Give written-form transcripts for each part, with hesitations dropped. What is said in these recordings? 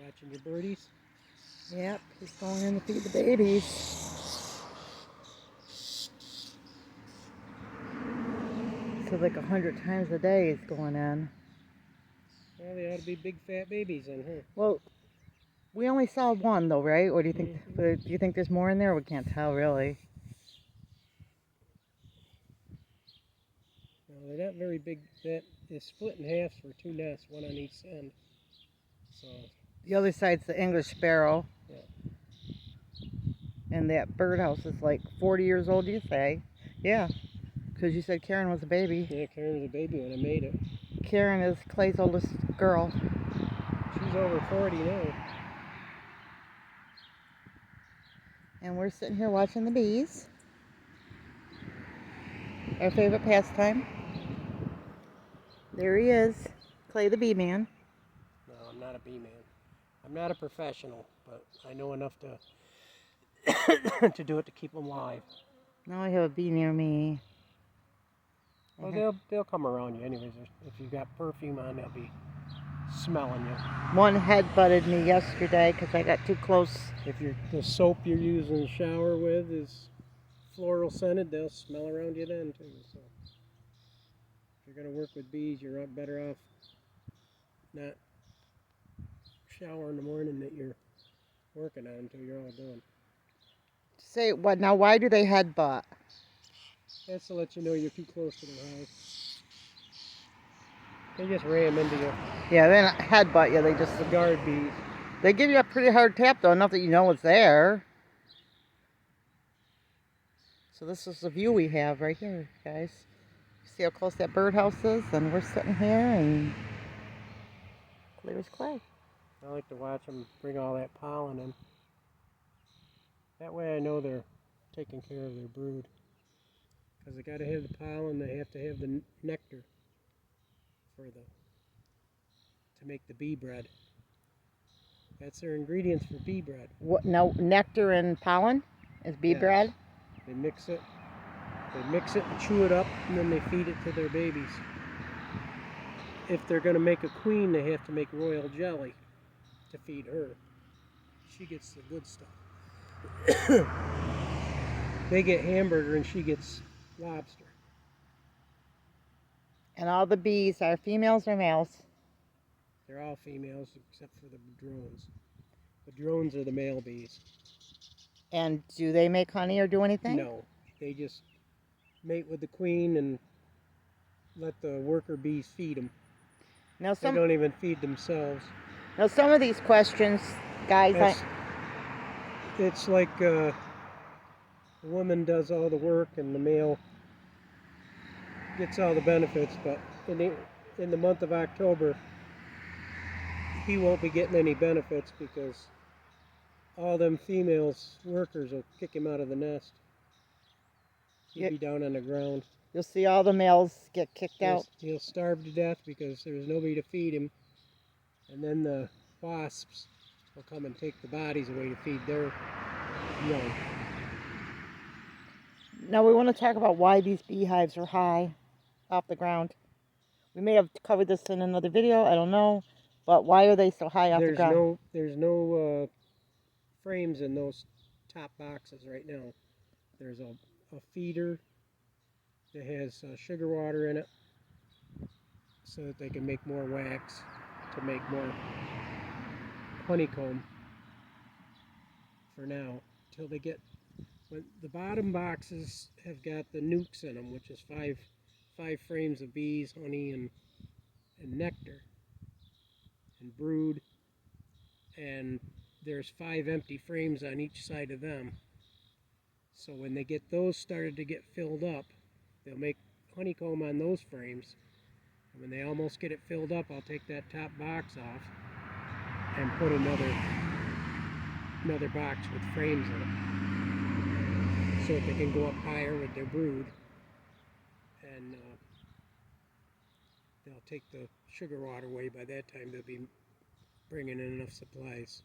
Watching your birdies? Yep, he's going in to feed the babies. So like 100 times a day he's going in. Well, they ought to be big fat babies in here. Well, we only saw one though, right? Or do you think? Do you think there's more in there? We can't tell really. No, they're not very big. That is split in half for 2 nests, one on each end. So The other side's the English sparrow. yeah. And that birdhouse is like 40 years old, you say? Yeah, because you said Karen was a baby. Yeah, Karen was a baby when I made it. Karen is Clay's oldest girl. She's over 40 now. And we're sitting here watching the bees. Our favorite pastime. There he is, Clay the bee man. No, I'm not a bee man. I'm not a professional, but I know enough to to do it to keep them alive. Now I have a bee near me. Well, they'll come around you anyways. If you've got perfume on, they'll be smelling you. One head butted me yesterday because I got too close. If the soap you're using to shower with is floral scented, they'll smell around you then too. So if you're going to work with bees, you're better off not shower in the morning that you're working on until you're all done. Say what now? Why do they headbutt? That's to let you know you're too close to their hive. They just ram into you. Yeah, they don't headbutt you. They just The guard bees. They give you a pretty hard tap though, enough that you know it's there. So this is the view we have right here, guys. See how close that birdhouse is? And we're sitting here and clear as clay. I like to watch them bring all that pollen in. That way I know they're taking care of their brood. Because they got to have the pollen, they have to have the nectar to make the bee bread. That's their ingredients for bee bread. What now? Nectar and pollen is bee bread? They mix it and chew it up, and then they feed it to their babies. If they're going to make a queen, they have to make royal jelly to feed her. She gets the good stuff. They get hamburger and she gets lobster. And all the bees are females or males? They're all females except for the drones. The drones are the male bees. And do they make honey or do anything? No, they just mate with the queen and let the worker bees feed them. Now they don't even feed themselves. Now some of these questions, guys, it's like the woman does all the work and the male gets all the benefits, but in the month of October, he won't be getting any benefits because all them females workers will kick him out of the nest. He'll be down on the ground. You'll see all the males get kicked out. He'll starve to death because there's nobody to feed him. And then the wasps will come and take the bodies away to feed their young. Now we want to talk about why these beehives are high off the ground. We may have covered this in another video, I don't know. But why are they so high off the ground? There's no frames in those top boxes right now. There's a feeder that has sugar water in it so that they can make more wax to make more honeycomb for now until they get when the bottom boxes have got the nukes in them, which is five frames of bees, honey, and nectar and brood, and there's 5 empty frames on each side of them. So when they get those started to get filled up, they'll make honeycomb on those frames. And when they almost get it filled up, I'll take that top box off and put another box with frames in it so that they can go up higher with their brood. And they'll take the sugar water away. By that time, they'll be bringing in enough supplies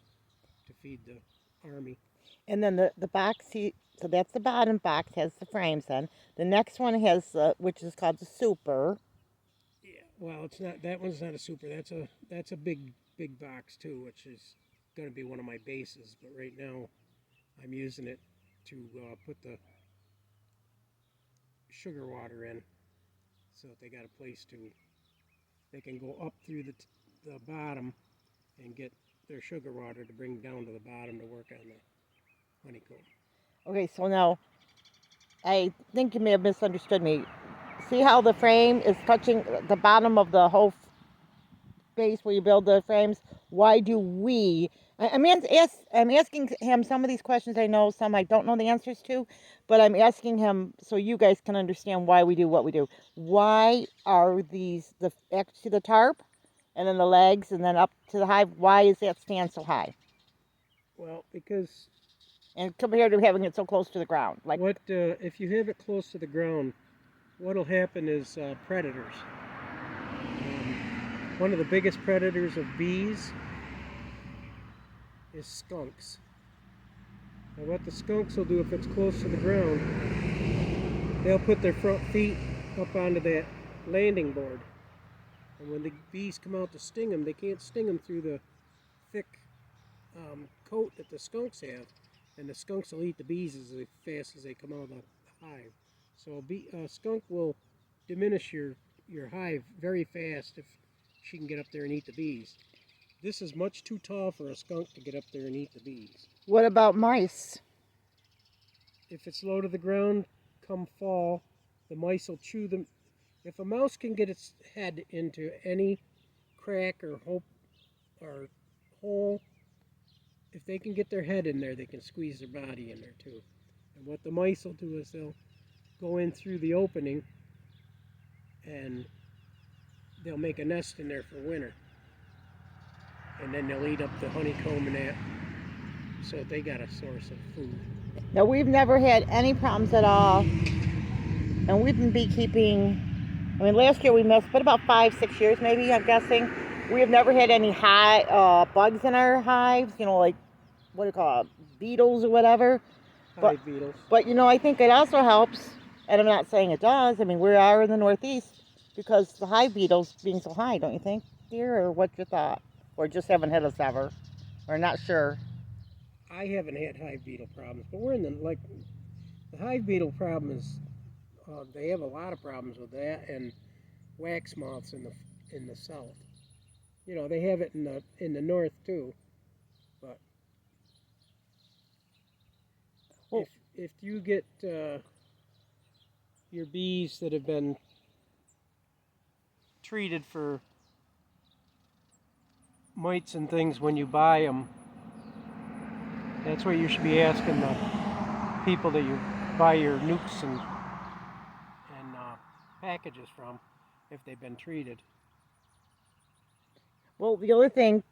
to feed the army. And then the box, so that's the bottom box, has the frames in. The next one has, which is called the super. Yeah, well, it's not. That one's not a super. That's a big box too, which is going to be one of my bases, but right now I'm using it to put the sugar water in, so that they got a place to, they can go up through the bottom and get their sugar water to bring down to the bottom to work on the honeycomb. Okay, so now I think you may have misunderstood me. See how the frame is touching the bottom of the whole base where you build the frames? Why do we? I'm asking him some of these questions I know, some I don't know the answers to, but I'm asking him so you guys can understand why we do what we do. Why are these actually the tarp, and then the legs, and then up to the hive? Why is that stand so high? Well, because And compared to having it so close to the ground, like what if you have it close to the ground, what'll happen is predators. One of the biggest predators of bees is skunks. Now what the skunks will do if it's close to the ground, they'll put their front feet up onto that landing board. And when the bees come out to sting them, they can't sting them through the thick coat that the skunks have. And the skunks will eat the bees as fast as they come out of the hive. So a skunk will diminish your hive very fast if she can get up there and eat the bees. This is much too tall for a skunk to get up there and eat the bees. what about mice? If it's low to the ground, come fall, the mice will chew them. If a mouse can get its head into any crack or hole, if they can get their head in there, they can squeeze their body in there too. And what the mice will do is they'll go in through the opening and they'll make a nest in there for winter. And then they'll eat up the honeycomb and that, so they got a source of food. Now, we've never had any problems at all, and we've been beekeeping. I mean, last year we missed, but about 5-6 years maybe, I'm guessing. We have never had any bugs in our hives, like, what do you call it, beetles or whatever. Hive beetles. But, I think it also helps, and I'm not saying it does. I mean, we are in the Northeast because the hive beetles being so high, don't you think, dear? Or what's your thought? Or just haven't hit us ever? Or not sure? I haven't had hive beetle problems, but we're in the hive beetle problem is they have a lot of problems with that, and wax moths in the south. They have it in the north too, but Well, if you get your bees that have been treated for mites and things when you buy them, that's what you should be asking the people that you buy your nukes and packages from, if they've been treated. well, the other thing,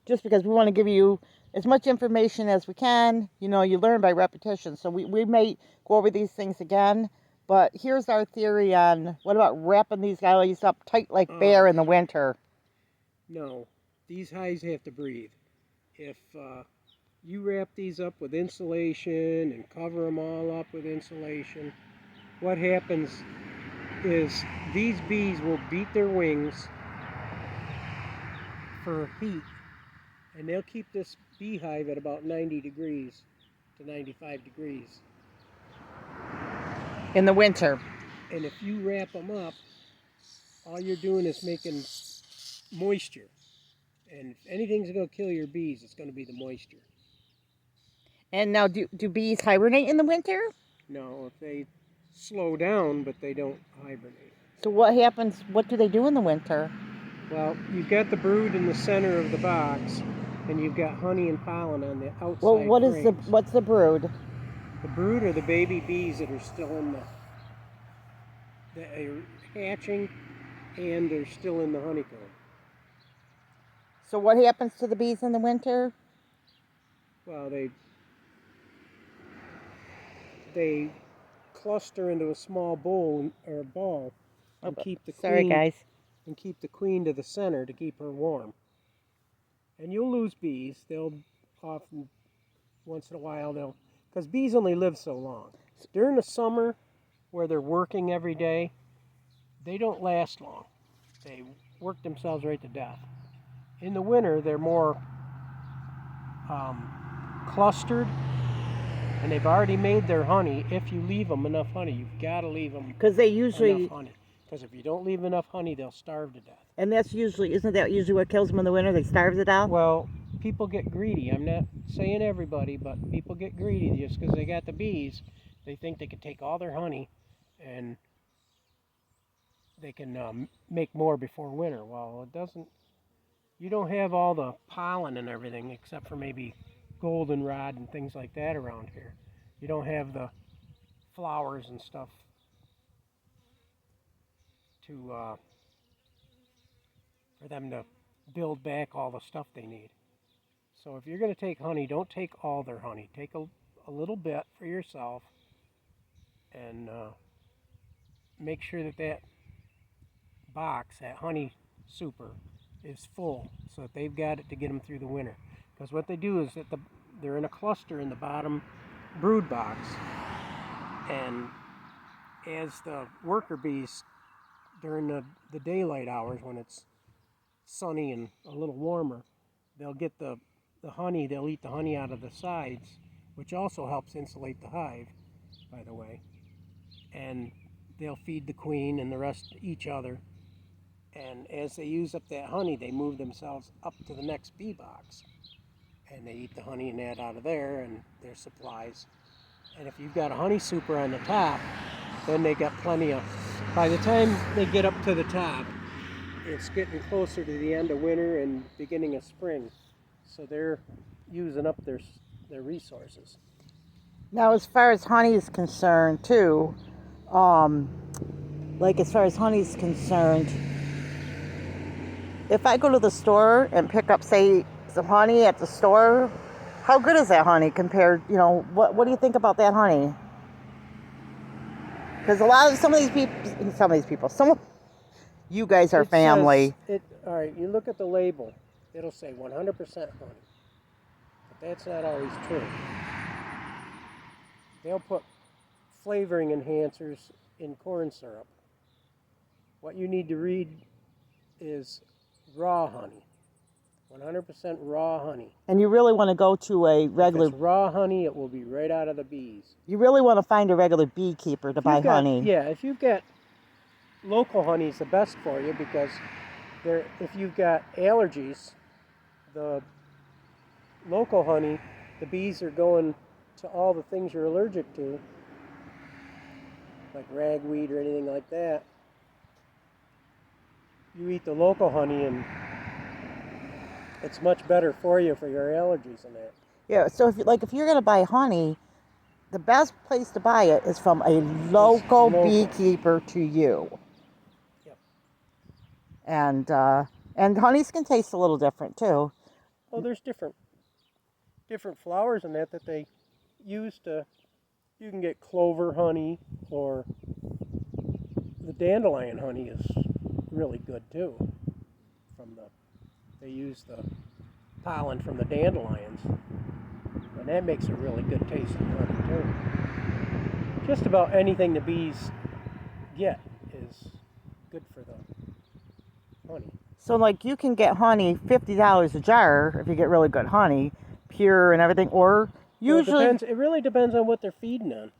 just because we want to give you as much information as we can, you learn by repetition. So we may go over these things again, but here's our theory on what about wrapping these guys up tight like bear in the winter? No, these hives have to breathe. If you wrap these up with insulation and cover them all up with insulation, what happens is these bees will beat their wings for heat, and they'll keep this beehive at about 90 degrees to 95 degrees. In the winter. And if you wrap them up, all you're doing is making moisture. And if anything's going to kill your bees, it's going to be the moisture. And now, do bees hibernate in the winter? No, if they slow down, but they don't hibernate. So what happens? What do they do in the winter? Well, you've got the brood in the center of the box, and you've got honey and pollen on the outside. Well, frames. what's the brood? The brood are the baby bees that are still that are hatching, and they're still in the honeycomb. So what happens to the bees in the winter? Well, they cluster into a small bowl or ball and keep the queen. Guys. And keep the queen to the center to keep her warm. And you'll lose bees. They'll often, once in a while, because bees only live so long. During the summer, where they're working every day, they don't last long. They work themselves right to death. In the winter, they're more clustered, and they've already made their honey. If you leave them enough honey, you've got to leave them Because they usually, enough honey. Because if you don't leave enough honey, they'll starve to death. and that's usually, isn't that usually what kills them in the winter? They starve to death? Well, people get greedy. I'm not saying everybody, but people get greedy just because they got the bees. They think they can take all their honey and they can make more before winter. Well, it doesn't. You don't have all the pollen and everything except for maybe goldenrod and things like that around here. You don't have the flowers and stuff to for them to build back all the stuff they need. So if you're going to take honey, don't take all their honey. Take a little bit for yourself, and make sure that that box, that honey super, is full so that they've got it to get them through the winter. Because what they do is that they're in a cluster in the bottom brood box, and as the worker bees during the daylight hours when it's sunny and a little warmer, they'll get the honey, they'll eat the honey out of the sides, which also helps insulate the hive, by the way. And they'll feed the queen and the rest each other. And as they use up that honey, they move themselves up to the next bee box. And they eat the honey and that out of there and their supplies. And if you've got a honey super on the top, then they got plenty of, by the time they get up to the top, it's getting closer to the end of winter and beginning of spring. So they're using up their resources. Now, as far as honey is concerned, too, as far as honey is concerned, if I go to the store and pick up, say, some honey at the store, how good is that honey compared, what do you think about that honey? Because some of you guys are family. All right, you look at the label, it'll say 100% honey. But that's not always true. They'll put flavoring enhancers in corn syrup. What you need to read is raw honey. 100% raw honey. And you really want to go to a regular... If it's raw honey, it will be right out of the bees. You really want to find a regular beekeeper to buy honey. Yeah, if you've got local honey is the best for you because if you've got allergies, the local honey, the bees are going to all the things you're allergic to, like ragweed or anything like that. You eat the local honey and it's much better for you for your allergies and that. Yeah, so if you're going to buy honey, the best place to buy it is from a local beekeeper to you. Yep. And honeys can taste a little different too. Oh, there's different flowers in that they use to. You can get clover honey, or the dandelion honey is really good too. They use the pollen from the dandelions, and that makes a really good tasting honey too. Just about anything the bees get is good for the honey. So you can get honey $50 a jar if you get really good honey, pure and everything, or usually... Well, it really depends on what they're feeding on.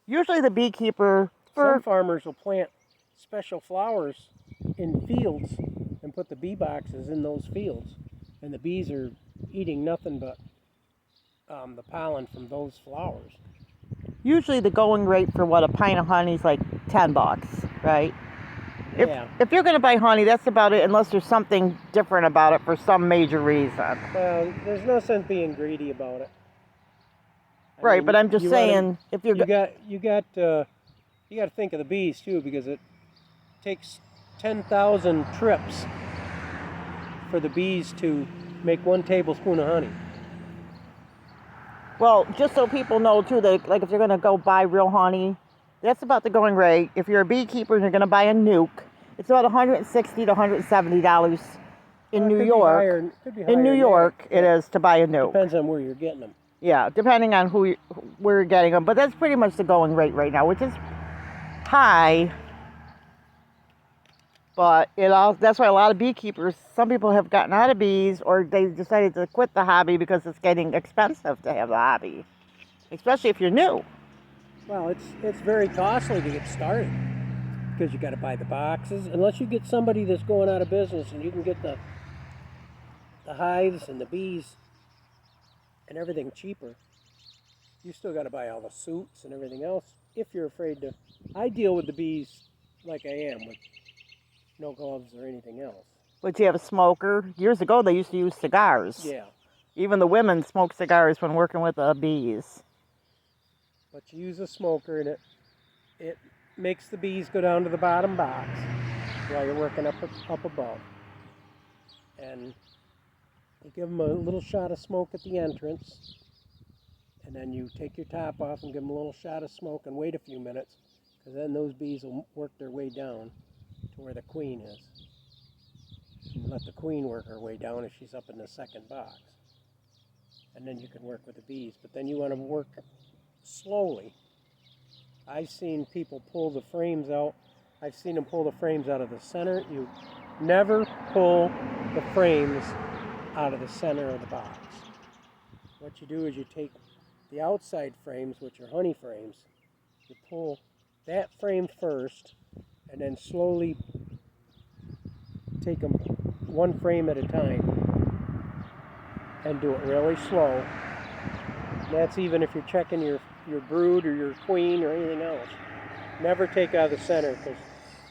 Usually the beekeeper... Some farmers will plant special flowers in fields and put the bee boxes in those fields. And the bees are eating nothing but the pollen from those flowers. Usually the going rate for a pint of honey is like $10, right? Yeah. If you're going to buy honey, that's about it, unless there's something different about it for some major reason. Well, there's no sense being greedy about it. I mean, but I'm just saying, if you're... You got to think of the bees too, because it takes 10,000 trips for the bees to make 1 tablespoon of honey. Well, just so people know too, that if you're going to go buy real honey, that's about the going rate. If you're a beekeeper and you're going to buy a nuke, it's about $160 to $170 in New York. In New York, it is to buy a nuke. Depends on where you're getting them. Yeah, depending on where you're getting them. But that's pretty much the going rate right now, which is high. But that's why a lot of beekeepers, some people have gotten out of bees or they decided to quit the hobby because it's getting expensive to have the hobby, especially if you're new. Well, it's very costly to get started because you got to buy the boxes. Unless you get somebody that's going out of business and you can get the hives and the bees and everything cheaper, you still got to buy all the suits and everything else if you're afraid to. I deal with the bees like I am, with no gloves or anything else. But you have a smoker. Years ago, they used to use cigars. Yeah, Even the women smoke cigars when working with the bees. but you use a smoker and it makes the bees go down to the bottom box while you're working up above, and you give them a little shot of smoke at the entrance, and then you take your top off and give them a little shot of smoke and wait a few minutes, because then those bees will work their way down to where the queen is. And let the queen work her way down if she's up in the second box. And then you can work with the bees. But then you want to work slowly. I've seen people pull the frames out. I've seen them pull the frames out of the center. You never pull the frames out of the center of the box. What you do is you take the outside frames, which are honey frames, you pull that frame first, and then slowly take them one frame at a time and do it really slow. That's even if you're checking your brood or your queen or anything else. Never take out of the center, because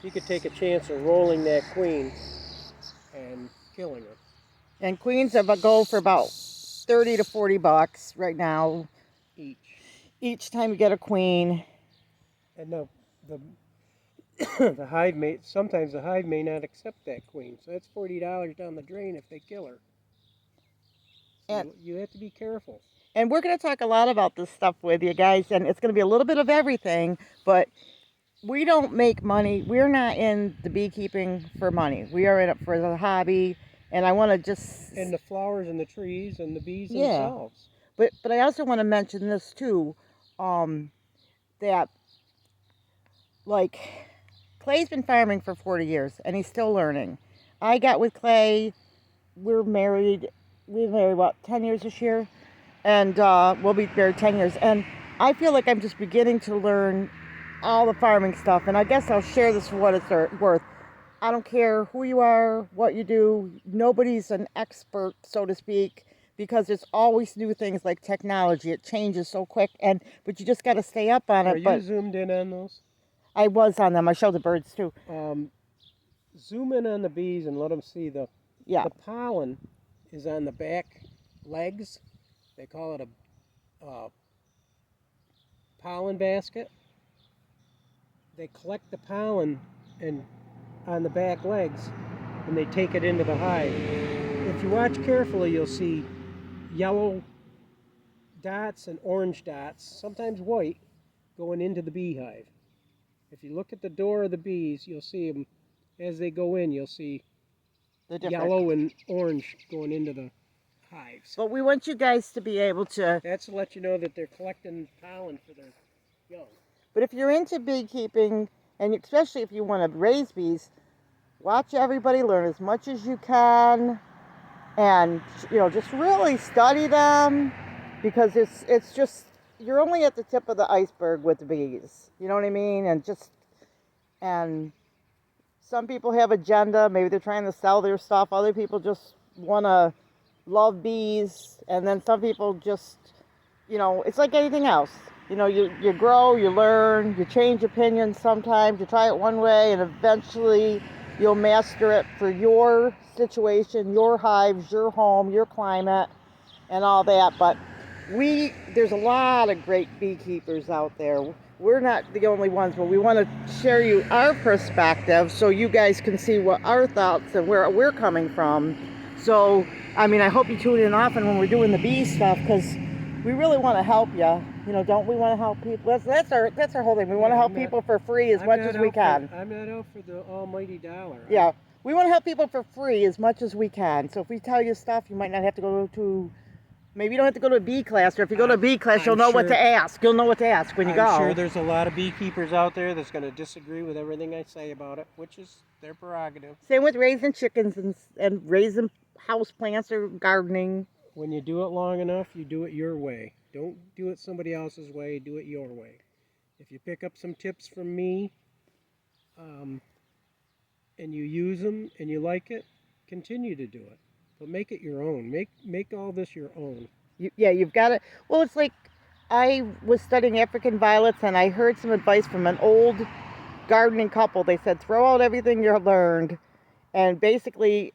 you could take a chance of rolling that queen and killing her. And queens have a go for about 30 to 40 bucks right now each time you get a queen. And the the hive sometimes the hive may not accept that queen, so that's $40 down the drain if they kill her. So And you have to be careful. And we're going to talk a lot about this stuff with you guys, and it's going to be a little bit of everything, but we don't make money. We're not in the beekeeping for money. We are in it for the hobby, and I want to just... And the flowers and the trees and the bees Yeah. themselves. But I also want to mention this too, that, like, Clay's been farming for 40 years, and he's still learning. I got with Clay, we're married, what, 10 years this year? And we'll be married 10 years. And I feel like I'm just beginning to learn all the farming stuff. And I guess I'll share this for what it's worth. I don't care who you are, what you do. Nobody's an expert, so to speak, because there's always new things like technology. It changes so quick. But you just got to stay up on it. Are you zoomed in on those? I was on them. I showed the birds too. Zoom in on the bees and let them see the pollen is on the back legs. They call it a pollen basket. They collect the pollen on the back legs, and they take it into the hive. If you watch carefully, you'll see yellow dots and orange dots, sometimes white, going into the beehive. If you look at the door of the bees, you'll see them as they go in. You'll see yellow and orange going into the hives. But we want you guys to be able to... That's to let you know that they're collecting pollen for their young. But if you're into beekeeping, and especially if you want to raise bees, watch everybody, learn as much as you can, and just really study them, because it's just, you're only at the tip of the iceberg with the bees. You know what I mean? And some people have agenda. Maybe they're trying to sell their stuff. Other people just want to love bees, and then some people just, it's like anything else. You grow, you learn, you change opinions sometimes, you try it one way, and eventually you'll master it for your situation, your hives, your home, your climate, and all that. But there's a lot of great beekeepers out there. We're not the only ones, but we want to share you our perspective so you guys can see what our thoughts and where we're coming from. So, I hope you tune in often when we're doing the bee stuff, because we really want to help you. Don't we want to help people? That's our whole thing. We want to help people for free as much as we can. I'm not out for the almighty dollar. Yeah, we want to help people for free as much as we can. So if we tell you stuff, you might not have to go to Maybe you don't have to go to a bee class, or if you go to a bee class, you'll I'm know what to sure- ask. You'll know what to ask when you go. I'm sure there's a lot of beekeepers out there that's going to disagree with everything I say about it, which is their prerogative. Same with raising chickens and raising house plants or gardening. When you do it long enough, you do it your way. Don't do it somebody else's way. Do it your way. If you pick up some tips from me, and you use them and you like it, continue to do it. But make it your own. Make all this your own. You've got to. Well, it's like I was studying African violets, and I heard some advice from an old gardening couple. They said, throw out everything you learned, and basically,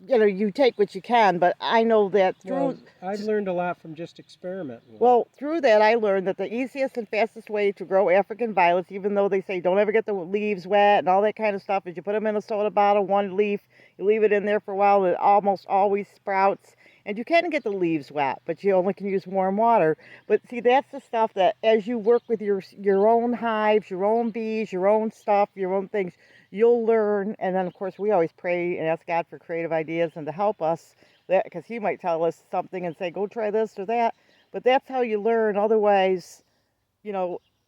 you take what you can. But I know that Well, I've learned a lot from just experimenting. Well, through that, I learned that the easiest and fastest way to grow African violets, even though they say don't ever get the leaves wet and all that kind of stuff, is you put them in a soda bottle, one leaf, you leave it in there for a while, and it almost always sprouts. And you can get the leaves wet, but you only can use warm water. But see, that's the stuff that as you work with your own hives, your own bees, your own stuff, your own things, you'll learn. And then, of course, we always pray and ask God for creative ideas and to help us, because He might tell us something and say, go try this or that. But that's how you learn. Otherwise,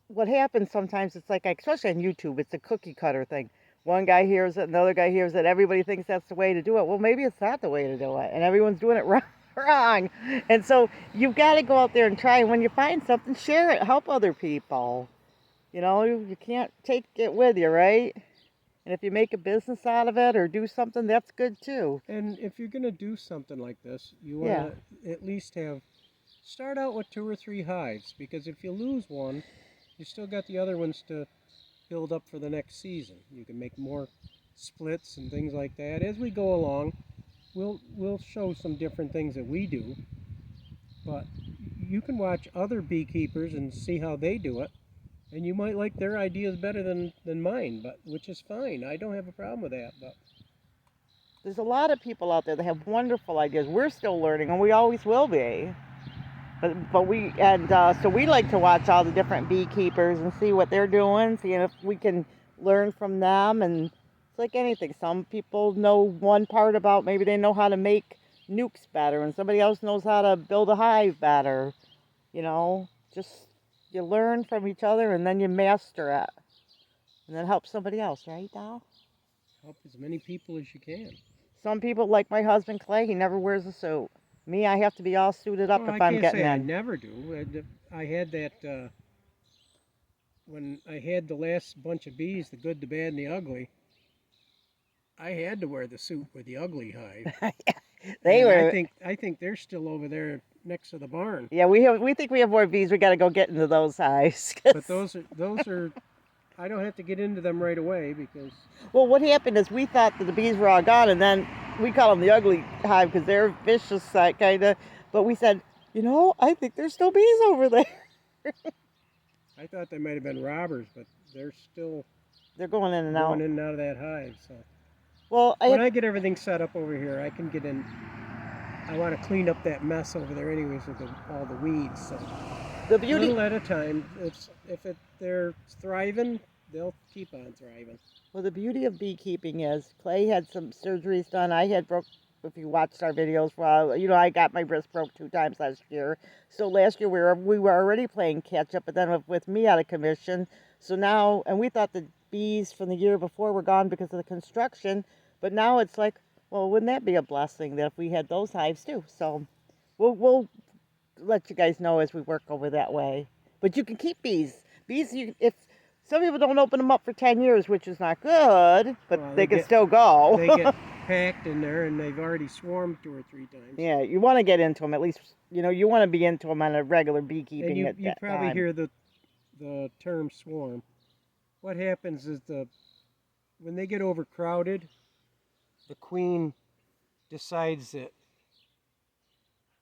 what happens sometimes, it's like, especially on YouTube, it's a cookie cutter thing. One guy hears it, another guy hears it, everybody thinks that's the way to do it. Well, maybe it's not the way to do it, and everyone's doing it wrong. And so you've got to go out there and try, and when you find something, share it, help other people. You can't take it with you, right? And if you make a business out of it or do something, that's good too. And if you're going to do something like this, you want to at least start out with 2 or 3 hives, because if you lose one, you still got the other ones to build up for the next season. You can make more splits and things like that. As we go along, we'll show some different things that we do, but you can watch other beekeepers and see how they do it, and you might like their ideas better than mine, but which is fine. I don't have a problem with that. But there's a lot of people out there that have wonderful ideas. We're still learning, and we always will be. So we like to watch all the different beekeepers and see what they're doing, see if we can learn from them. And it's like anything. Some people know one part about, maybe they know how to make nukes better, and somebody else knows how to build a hive better. Just you learn from each other, and then you master it, and then help somebody else, right, Dal? help as many people as you can. Some people, like my husband Clay, he never wears a suit. Me, I have to be all suited up if I'm getting in. I never do. I had that when I had the last bunch of bees, the good, the bad, and the ugly. I had to wear the suit with the ugly hive. They and were. I think they're still over there next to the barn. Yeah, we think we have more bees. We got to go get into those hives. But those are. I don't have to get into them right away because. Well, what happened is we thought that the bees were all gone, and then we call them the ugly hive because they're vicious, kind of. But we said, I think there's still bees over there. I thought they might have been robbers, but they're going in and out. Going in and out of that hive. So. Well, when I get everything set up over here, I can get in. I want to clean up that mess over there, anyways, with all the weeds. So. The beauty. Little at a time. They're thriving, they'll keep on thriving. Well, the beauty of beekeeping is Clay had some surgeries done. I had broke. If you watched our videos, I got my wrist broke 2 times last year. So last year we were already playing catch up, but then with me out of commission. So now, and we thought the bees from the year before were gone because of the construction, but now it's like, well, wouldn't that be a blessing that if we had those hives too? So we'll let you guys know as we work over that way. But you can keep bees. If some people don't open them up for 10 years, which is not good, but they can still go. They get packed in there, and they've already swarmed 2 or 3 times. Yeah, you want to get into them at least. You want to be into them on a regular beekeeping. And you probably hear the term swarm. What happens is when they get overcrowded, the queen decides that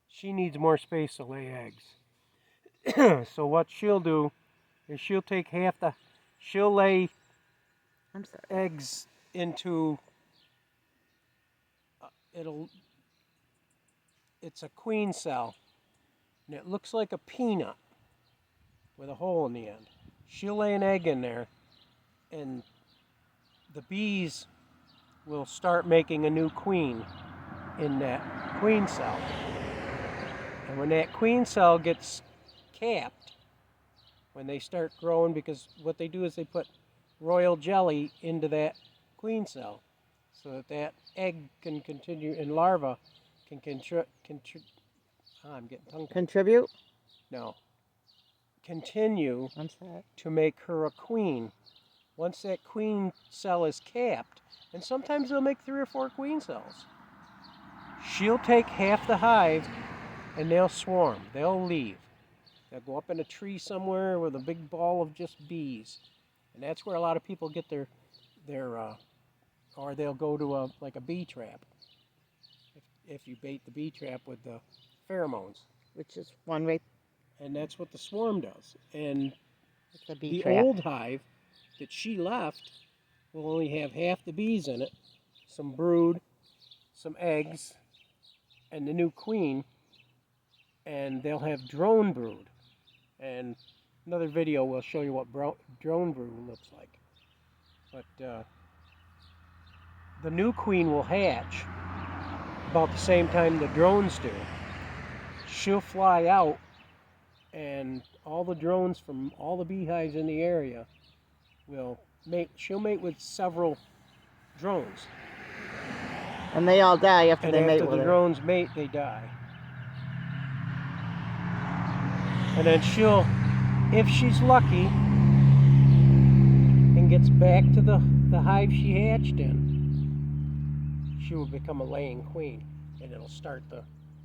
she needs more space to lay eggs. So what she'll do is she'll take she'll lay eggs into, it's a queen cell, and it looks like a peanut with a hole in the end. She'll lay an egg in there, and the bees will start making a new queen in that queen cell. And when that queen cell gets capped, when they start growing, because what they do is they put royal jelly into that queen cell so that that egg can continue, and larva can I'm getting tongue tied. Contribute? No. Continue I'm sorry. to make her a queen. Once that queen cell is capped, and sometimes they'll make 3 or 4 queen cells, she'll take half the hive and they'll swarm. They'll leave. They'll go up in a tree somewhere with a big ball of just bees. And that's where a lot of people get their or they'll go to like a bee trap. If you bait the bee trap with the pheromones. Which is one way. And that's what the swarm does. And It's a bee the trap. old hive that she left will only have half the bees in it, some brood, some eggs, and the new queen, and they'll have drone brood. And another video will show you what drone brood looks like. But the new queen will hatch about the same time the drones do. She'll fly out, and all the drones from all the beehives in the area will mate. She'll mate with several drones. And they all die after And they mate after with the her. drones mate, they die. And then she'll, if she's lucky, and gets back to the hive she hatched in, she will become a laying queen. And it'll start the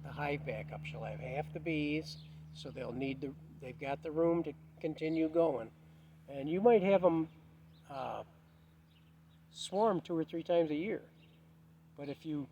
hive back up. She'll have half the bees, so they've got the room to continue going. And you might have them swarm 2 or 3 times a year. But if you